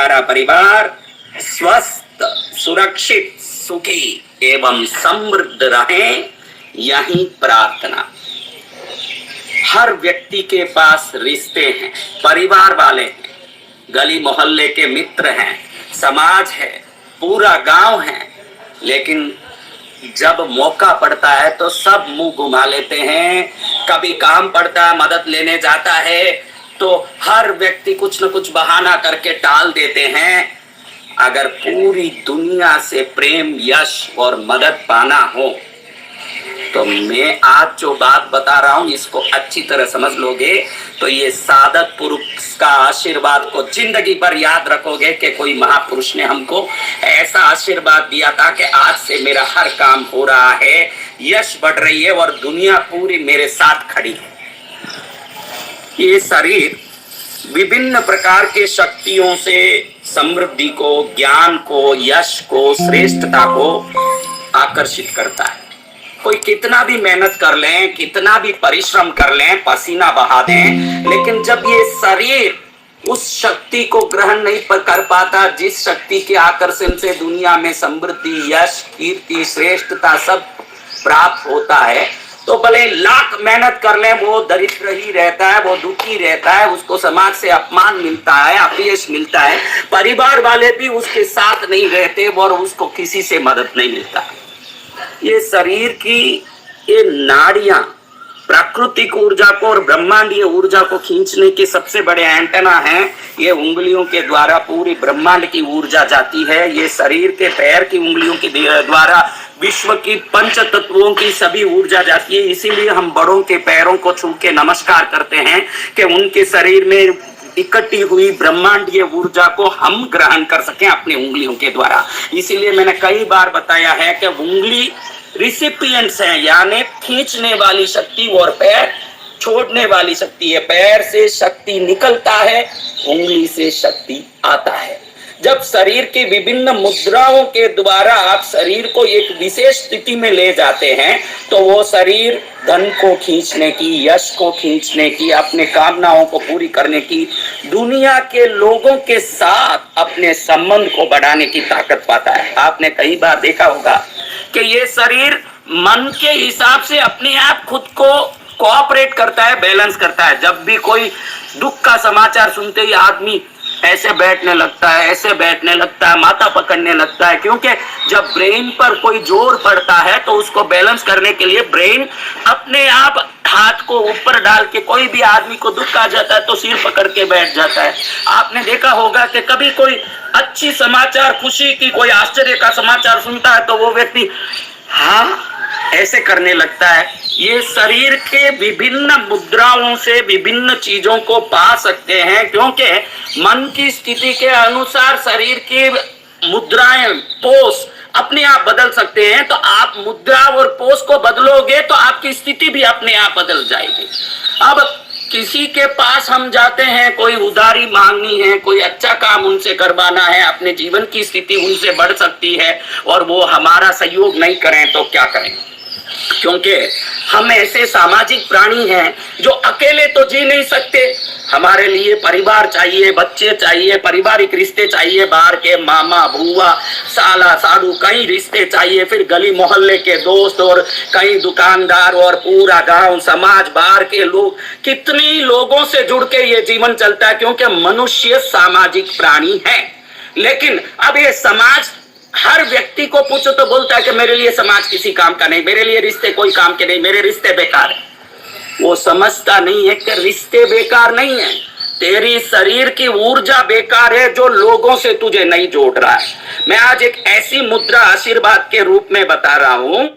प्यारा परिवार स्वस्थ, सुरक्षित, सुखी एवं समृद्ध रहे, यही प्रार्थना। हर व्यक्ति के पास रिश्ते हैं, परिवार वाले हैं, गली मोहल्ले के मित्र हैं, समाज है, पूरा गांव है, लेकिन जब मौका पड़ता है तो सब मुंह घुमा लेते हैं। कभी काम पड़ता है, मदद लेने जाता है तो हर व्यक्ति कुछ न कुछ बहाना करके टाल देते हैं। अगर पूरी दुनिया से प्रेम, यश और मदद पाना हो तो मैं आज जो बात बता रहा हूं इसको अच्छी तरह समझ लोगे तो ये साधक पुरुष का आशीर्वाद को जिंदगी भर याद रखोगे कि कोई महापुरुष ने हमको ऐसा आशीर्वाद दिया था कि आज से मेरा हर काम हो रहा है, यश बढ़ रही है और दुनिया पूरी मेरे साथ खड़ी है। ये शरीर विभिन्न प्रकार के शक्तियों से समृद्धि को, ज्ञान को, यश को, श्रेष्ठता को आकर्षित करता है। कोई कितना भी मेहनत कर लें, कितना भी परिश्रम कर लें, पसीना बहा दें, लेकिन जब ये शरीर उस शक्ति को ग्रहण नहीं कर पाता जिस शक्ति के आकर्षण से दुनिया में समृद्धि, यश, कीर्ति, श्रेष्ठता सब प्राप्त होता है, तो भले लाख मेहनत कर लें वो दरिद्र ही रहता है, वो दुखी रहता है, उसको समाज से अपमान मिलता है, अपयश मिलता है, परिवार वाले भी उसके साथ नहीं रहते और उसको किसी से मदद नहीं मिलता। ये शरीर की ये नाड़ियां प्राकृतिक ऊर्जा को और ब्रह्मांडीय ऊर्जा को खींचने के सबसे बड़े एंटेना हैं। ये उंगलियों के द्वारा पूरी ब्रह्मांड की ऊर्जा जाती है। ये शरीर के पैर की उंगलियों के द्वारा विश्व की पंच तत्वों की सभी ऊर्जा जाती है। इसीलिए हम बड़ों के पैरों को छू के नमस्कार करते हैं कि उनके शरीर में इकट्ठी हुई ब्रह्मांडीय ऊर्जा को हम ग्रहण कर सकें अपनी उंगलियों के द्वारा। इसीलिए मैंने कई बार बताया है कि उंगली रिसिपिएंट्स हैं, यानी खींचने वाली शक्ति और पैर छोड़ने वाली शक्ति है। पैर से शक्ति निकलता है, उंगली से शक्ति आता है। जब शरीर की विभिन्न मुद्राओं के द्वारा आप शरीर को एक विशेष स्थिति में ले जाते हैं तो वो शरीर धन को खींचने की, यश को खींचने की, अपने कामनाओं को पूरी करने की, दुनिया के लोगों के साथ अपने संबंध को बढ़ाने की ताकत पाता है। आपने कई बार देखा होगा कि ये शरीर मन के हिसाब से अपने आप खुद को कोऑपरेट करता है, बैलेंस करता है। जब भी कोई दुख का समाचार सुनते ही आदमी ऐसे बैठने लगता है, ऐसे बैठने लगता है, माथा पकड़ने लगता है, क्योंकि जब ब्रेन पर कोई जोर पड़ता है तो उसको बैलेंस करने के लिए ब्रेन अपने आप हाथ को ऊपर डाल के, कोई भी आदमी को दुख आ जाता है तो सिर पकड़ के बैठ जाता है। आपने देखा होगा कि कभी कोई अच्छी समाचार, खुशी की, कोई आश्चर्य का समाचार सुनता है तो वो व्यक्ति हाँ ऐसे करने लगता है। ये शरीर के विभिन्न मुद्राओं से विभिन्न चीजों को पा सकते हैं, क्योंकि मन की स्थिति के अनुसार शरीर की मुद्राएं, पोस अपने आप बदल सकते हैं। तो आप मुद्रा और पोस को बदलोगे तो आपकी स्थिति भी अपने आप बदल जाएगी। अब किसी के पास हम जाते हैं, कोई उधारी मांगनी है, कोई अच्छा काम उनसे करवाना है, अपने जीवन की स्थिति उनसे बढ़ सकती है और वो हमारा सहयोग नहीं करें तो क्या करें? क्योंकि हम ऐसे सामाजिक प्राणी हैं जो अकेले तो जी नहीं सकते। हमारे लिए परिवार चाहिए, बच्चे चाहिए, पारिवारिक रिश्ते चाहिए, बाहर के मामा, बुआ, साला, साधु, कई रिश्ते चाहिए, फिर गली मोहल्ले के दोस्त और कई दुकानदार और पूरा गांव, समाज, बाहर के लोग, कितने लोगों से जुड़ के ये जीवन चलता है, क्योंकि मनुष्य सामाजिक प्राणी है। लेकिन अब ये समाज हर व्यक्ति को पूछो तो बोलता है कि मेरे लिए समाज किसी काम का नहीं, मेरे लिए रिश्ते कोई काम के नहीं, मेरे रिश्ते बेकार है। वो समझता नहीं है कि रिश्ते बेकार नहीं है, तेरी शरीर की ऊर्जा बेकार है जो लोगों से तुझे नहीं जोड़ रहा है। मैं आज एक ऐसी मुद्रा आशीर्वाद के रूप में बता रहा हूं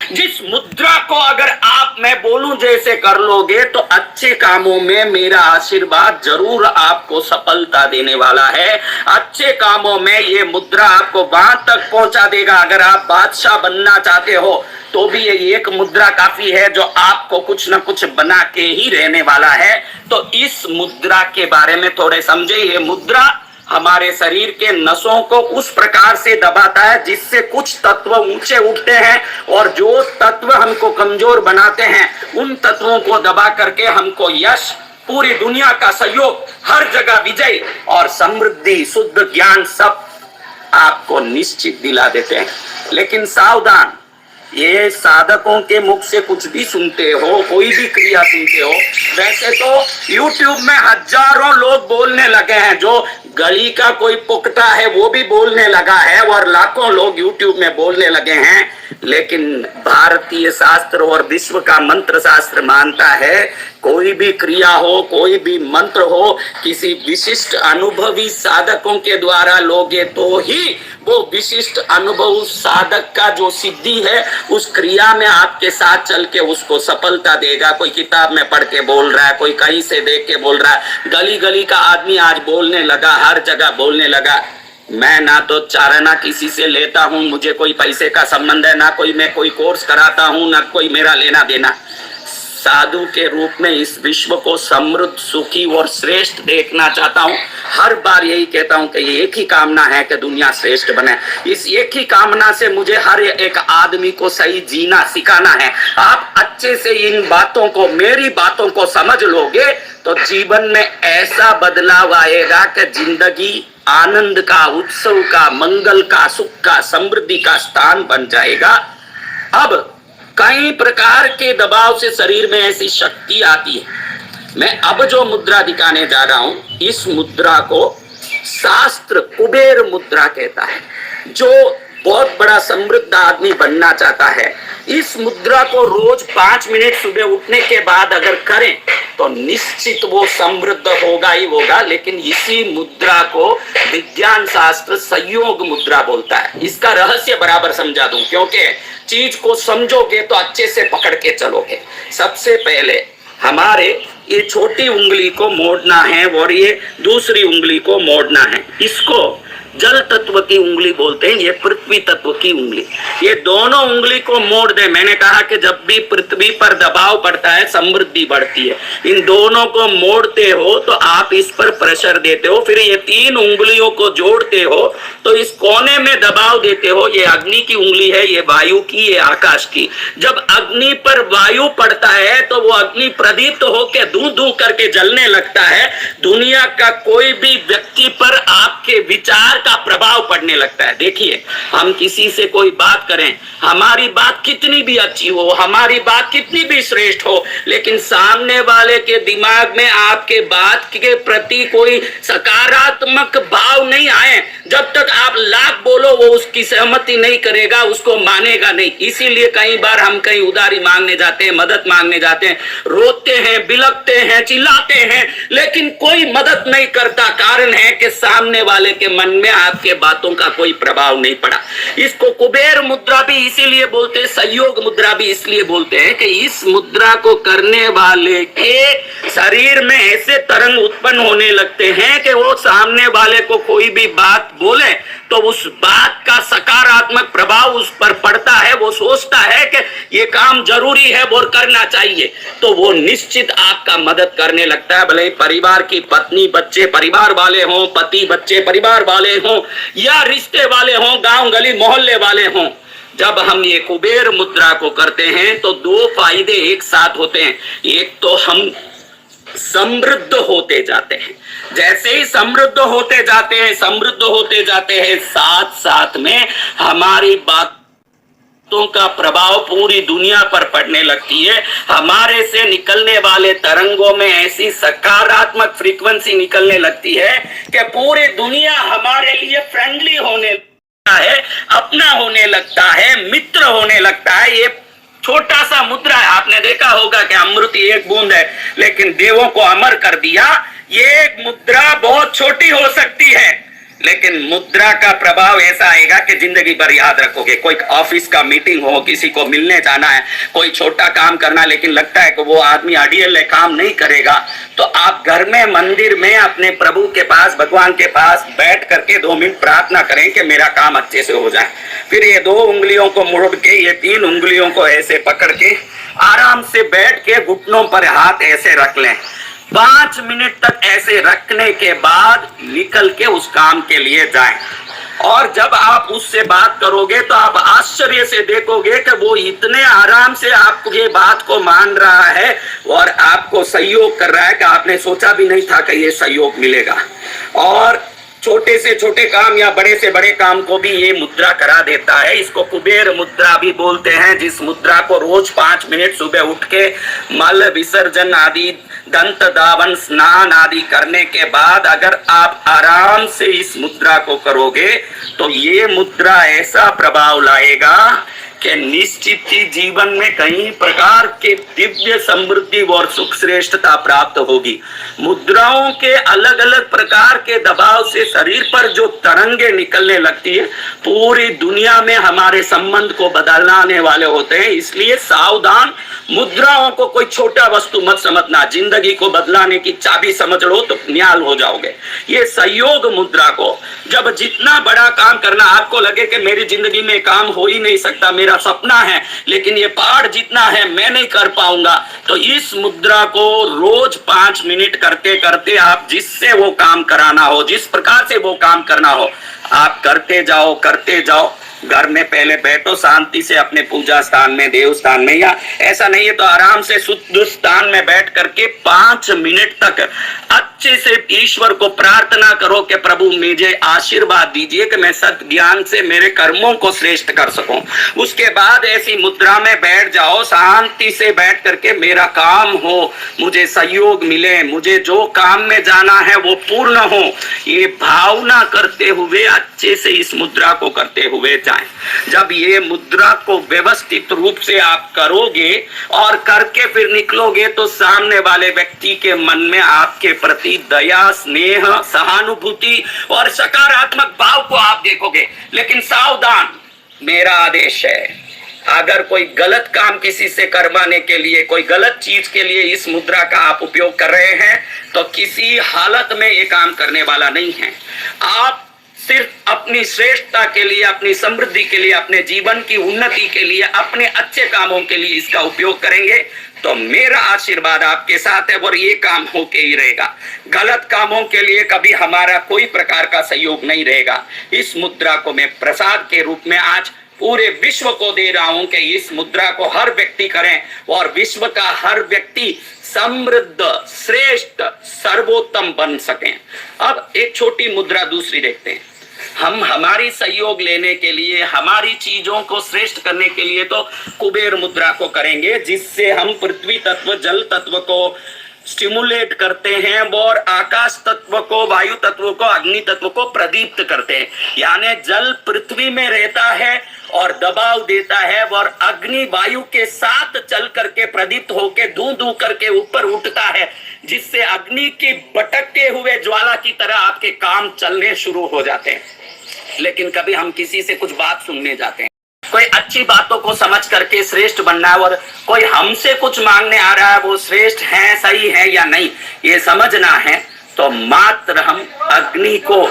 जिस मुद्रा को अगर आप, मैं बोलूं जैसे कर लोगे तो अच्छे कामों में मेरा आशीर्वाद जरूर आपको सफलता देने वाला है। अच्छे कामों में ये मुद्रा आपको वहां तक पहुंचा देगा। अगर आप बादशाह बनना चाहते हो तो भी ये एक मुद्रा काफी है जो आपको कुछ ना कुछ बना के ही रहने वाला है। तो इस मुद्रा के बारे में थोड़े समझे। ये मुद्रा हमारे शरीर के नसों को उस प्रकार से दबाता है जिससे कुछ तत्व ऊंचे उठते हैं और जो तत्व हमको कमजोर बनाते हैं उन तत्वों को दबा करके हमको यश, पूरी दुनिया का सहयोग हर जगह विजय और समृद्धि, शुद्ध ज्ञान सब आपको निश्चित दिला देते हैं। लेकिन सावधान, ये साधकों के मुख से कुछ भी सुनते हो, कोई भी क्रिया सुनते हो, वैसे तो YouTube में हजारों लोग बोलने लगे हैं, जो गली का कोई पुकटा है वो भी बोलने लगा है और लाखों लोग YouTube में बोलने लगे हैं। लेकिन भारतीय शास्त्र और विश्व का मंत्र शास्त्र मानता है, कोई भी क्रिया हो, कोई भी मंत्र हो, किसी विशिष्ट अनुभवी साधकों के द्वारा लोगे तो ही वो विशिष्ट अनुभव साधक का जो सिद्धि है उस क्रिया में आपके साथ चल के उसको सफलता देगा। कोई किताब में पढ़ के बोल रहा है, कोई कहीं से देख के बोल रहा है, गली गली का आदमी आज बोलने लगा, हर जगह बोलने लगा। मैं ना तो चाराना किसी से लेता हूं, मुझे कोई पैसे का संबंध है, ना कोई मैं कोई कोर्स कराता हूं, ना कोई मेरा लेना देना। साधु के रूप में इस विश्व को समृद्ध, सुखी और श्रेष्ठ देखना चाहता हूं। हर बार यही कहता हूं कि ये एक ही कामना है कि दुनिया श्रेष्ठ बने। इस एक ही कामना से मुझे हर एक आदमी को सही जीना सिखाना है। आप अच्छे से इन बातों को, मेरी बातों को समझ लोगे तो जीवन में ऐसा बदलाव आएगा कि जिंदगी आनंद का, उत्सव का, मंगल का, सुख का, समृद्धि का स्थान बन जाएगा। अब कई प्रकार के दबाव से शरीर में ऐसी शक्ति आती है। मैं अब जो मुद्रा दिखाने जा रहा हूं, इस मुद्रा को शास्त्र कुबेर मुद्रा कहता है। जो बहुत बड़ा समृद्ध आदमी बनना चाहता है, इस मुद्रा को रोज 5 मिनट सुबह उठने के बाद अगर करें तो निश्चित वो समृद्ध होगा ही होगा। लेकिन इसी मुद्रा को विज्ञान शास्त्र संयोग मुद्रा बोलता है। इसका रहस्य बराबर समझा दूं, क्योंकि चीज को समझोगे तो अच्छे से पकड़ के चलोगे। सबसे पहले हमारे ये छोटी उंगली को मोड़ना है और ये दूसरी उंगली को मोड़ना है। इसको जल तत्व की उंगली बोलते हैं, ये पृथ्वी तत्व की उंगली। ये दोनों उंगली को मोड़ दे। मैंने कहा कि जब भी पृथ्वी पर दबाव पड़ता है समृद्धि बढ़ती है। इन दोनों को मोड़ते हो तो आप इस पर प्रेशर देते हो, फिर ये 3 उंगलियों को जोड़ते हो तो इस कोने में दबाव देते हो। ये अग्नि की उंगली है, ये वायु की, ये आकाश की। जब अग्नि पर वायु पड़ता है तो वो अग्नि प्रदीप्त होकर धू धू करके जलने लगता है। दुनिया का कोई भी व्यक्ति पर आपके विचार का प्रभाव पड़ने लगता है। देखिए, हम किसी से कोई बात करें, हमारी बात कितनी भी अच्छी हो, हमारी बात कितनी भी श्रेष्ठ हो, लेकिन सामने वाले के दिमाग में आपके बात के प्रति कोई सकारात्मक भाव नहीं आए, जब तक आप लाख बोलो वो उसकी सहमति नहीं करेगा, उसको मानेगा नहीं। इसीलिए कई बार हम कहीं उधारी मांगने जाते हैं, मदद मांगने जाते हैं, रोते हैं, बिलखते हैं, चिल्लाते हैं, लेकिन कोई मदद नहीं करता। कारण है कि सामने वाले के मन में आपके बातों का कोई प्रभाव नहीं पड़ा। इसको कुबेर मुद्रा भी इसीलिए बोलते हैं, संयोग मुद्रा भी इसलिए बोलते हैं कि इस मुद्रा को करने वाले के शरीर में ऐसे तरंग उत्पन्न होने लगते हैं कि वो सामने वाले को कोई भी बात बोले तो उस बात का सकारात्मक प्रभाव उस पर पड़ता है। वो सोचता है कि ये काम जरूरी है और करना चाहिए, तो वो निश्चित आपका मदद करने लगता है। भले परिवार की पत्नी बच्चे परिवार वाले हों, पति बच्चे परिवार वाले हों, या रिश्ते वाले हों, गांव गली मोहल्ले वाले हों। जब हम ये कुबेर मुद्रा को करते हैं तो 2 फायदे एक साथ होते हैं। एक तो हम समृद्ध होते जाते हैं। जैसे ही समृद्ध होते जाते हैं, समृद्ध होते जाते हैं, साथ साथ में हमारी बातों का प्रभाव पूरी दुनिया पर पड़ने लगती है। हमारे से निकलने वाले तरंगों में ऐसी सकारात्मक फ्रीक्वेंसी निकलने लगती है कि पूरी दुनिया हमारे लिए फ्रेंडली होने लगता है, अपना होने लगता है, मित्र होने लगता है। ये छोटा सा मुद्रा है, आपने देखा होगा कि अमृत एक बूंद है लेकिन देवों को अमर कर दिया। ये एक मुद्रा बहुत छोटी हो सकती है, लेकिन मुद्रा का प्रभाव ऐसा आएगा कि जिंदगी भर याद रखोगे। कोई ऑफिस का मीटिंग हो, किसी को मिलने जाना है, कोई छोटा काम करना, लेकिन लगता है कि वो आदमी अड़ियल काम नहीं करेगा, तो आप घर में, मंदिर में अपने प्रभु के पास, भगवान के पास बैठ करके 2 मिनट प्रार्थना करें कि मेरा काम अच्छे से हो जाए। फिर ये 2 उंगलियों को मोड़ के, ये 3 उंगलियों को ऐसे पकड़ के आराम से बैठ के घुटनों पर हाथ ऐसे रख लें। 5 मिनट तक ऐसे रखने के बाद निकल के उस काम के लिए जाएं। और जब आप उससे बात करोगे तो आप आश्चर्य से देखोगे कि वो इतने आराम से आपको ये बात को मान रहा है और आपको सहयोग कर रहा है कि आपने सोचा भी नहीं था कि ये सहयोग मिलेगा। और छोटे से छोटे काम या बड़े से बड़े काम को भी ये मुद्रा करा देता है। इसको कुबेर मुद्रा भी बोलते हैं, जिस मुद्रा को रोज 5 मिनट सुबह उठ के मल विसर्जन आदि, दंत धावन, स्नान आदि करने के बाद अगर आप आराम से इस मुद्रा को करोगे तो ये मुद्रा ऐसा प्रभाव लाएगा कि निश्चित ही जीवन में कई प्रकार के दिव्य समृद्धि और सुख श्रेष्ठता प्राप्त होगी। मुद्राओं के अलग अलग प्रकार के दबाव से शरीर पर जो तरंगे निकलने लगती है, पूरी दुनिया में हमारे संबंध को बदलने वाले होते हैं। इसलिए सावधान, मुद्राओं को कोई छोटा वस्तु मत समझना। जिंदगी को बदलाने की चाबी समझ लो तो निहाल हो जाओगे। ये सहयोग मुद्रा को जब जितना बड़ा काम करना, आपको लगे कि मेरी जिंदगी में काम हो ही नहीं सकता, मेरा सपना है लेकिन ये पहाड़ जितना है मैं नहीं कर पाऊंगा, तो इस मुद्रा को रोज 5 मिनट करते करते आप जिससे वो काम कराना हो, जिस प्रकार से वो काम करना हो, आप करते जाओ। घर में पहले बैठो शांति से अपने पूजा स्थान में, देव स्थान में, या ऐसा नहीं है तो आराम से शुद्ध स्थान में बैठ करके 5 मिनट तक अच्छे से ईश्वर को प्रार्थना करो कि प्रभु मुझे आशीर्वाद दीजिए कि मैं सत ज्ञान से मेरे कर्मों को श्रेष्ठ कर सकूं। उसके बाद ऐसी मुद्रा में बैठ जाओ, शांति से बैठ करके मेरा काम हो, मुझे सहयोग मिले, मुझे जो काम में जाना है वो पूर्ण हो, ये भावना करते हुए अच्छे से इस मुद्रा को करते हुए जाएं। जब ये मुद्रा को व्यवस्थित रूप से आप करोगे और करके फिर निकलोगे तो सामने वाले व्यक्ति के मन में आपके प्रति दया, स्नेह, सहानुभूति और सकारात्मक भाव को आप देखोगे। लेकिन सावधान, मेरा आदेश है, अगर कोई गलत काम किसी से करवाने के लिए, कोई गलत चीज के लिए इस मुद्रा का आप उपयोग कर रहे हैं तो किसी हालत में ये काम करने वाला नहीं है। आप सिर्फ अपनी श्रेष्ठता के लिए, अपनी समृद्धि के लिए, अपने जीवन की उन्नति के लिए, अपने अच्छे कामों के लिए इसका उपयोग करेंगे तो मेरा आशीर्वाद आपके साथ है और ये काम होके ही रहेगा। गलत कामों के लिए कभी हमारा कोई प्रकार का सहयोग नहीं रहेगा। इस मुद्रा को मैं प्रसाद के रूप में आज पूरे विश्व को दे रहा हूं कि इस मुद्रा को हर व्यक्ति करें और विश्व का हर व्यक्ति समृद्ध, श्रेष्ठ, सर्वोत्तम बन सकें। अब एक छोटी मुद्रा दूसरी देखते हैं। हम हमारी सहयोग लेने के लिए, हमारी चीजों को श्रेष्ठ करने के लिए तो कुबेर मुद्रा को करेंगे, जिससे हम पृथ्वी तत्व, जल तत्व को स्टिमुलेट करते हैं और आकाश तत्व को, वायु तत्व को, अग्नि तत्व को प्रदीप्त करते हैं। यानी जल पृथ्वी में रहता है और दबाव देता है और अग्नि वायु के साथ चल करके प्रदीप्त होके धू धू करके ऊपर उठता है, जिससे अग्नि की भटकते हुए ज्वाला की तरह आपके काम चलने शुरू हो जाते हैं। लेकिन कभी हम किसी से कुछ बात सुनने जाते हैं, कोई अच्छी बातों को समझ करके श्रेष्ठ बनना है और कोई हमसे कुछ मांगने आ रहा है, वो श्रेष्ठ है, सही है या नहीं ये समझना है, तो मात्र हम अग्नि को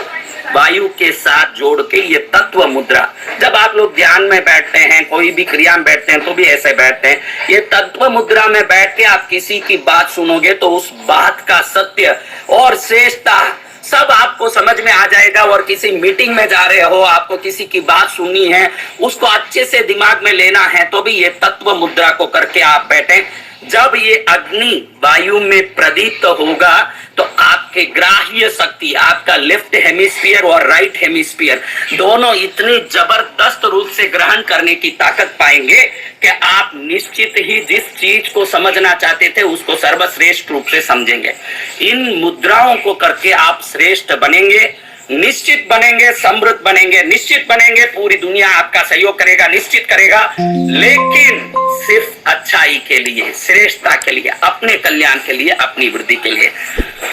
वायु के साथ जोड़ के ये तत्व मुद्रा, जब आप लोग ध्यान में बैठते हैं, कोई भी क्रिया में बैठते हैं तो भी ऐसे बैठते हैं, ये तत्व मुद्रा में बैठ के आप किसी की बात सुनोगे तो उस बात का सत्य और श्रेष्ठता सब आपको समझ में आ जाएगा। और किसी मीटिंग में जा रहे हो, आपको किसी की बात सुननी है, उसको अच्छे से दिमाग में लेना है, तो भी ये तत्व मुद्रा को करके आप बैठे। जब ये अग्नि वायु में प्रदीप्त होगा तो आपके ग्राह्य शक्ति, आपका लेफ्ट हेमिस्फीयर और राइट हेमिस्फीयर दोनों इतनी जबरदस्त रूप से ग्रहण करने की ताकत पाएंगे कि आप निश्चित ही जिस चीज को समझना चाहते थे उसको सर्वश्रेष्ठ रूप से समझेंगे। इन मुद्राओं को करके आप श्रेष्ठ बनेंगे, निश्चित बनेंगे, समृद्ध बनेंगे, निश्चित बनेंगे। पूरी दुनिया आपका सहयोग करेगा, निश्चित करेगा, लेकिन सिर्फ अच्छाई के लिए, श्रेष्ठता के लिए, अपने कल्याण के लिए, अपनी वृद्धि के लिए।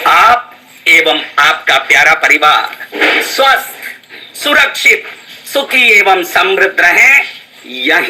आप एवं आपका प्यारा परिवार स्वस्थ, सुरक्षित, सुखी एवं समृद्ध रहें। यही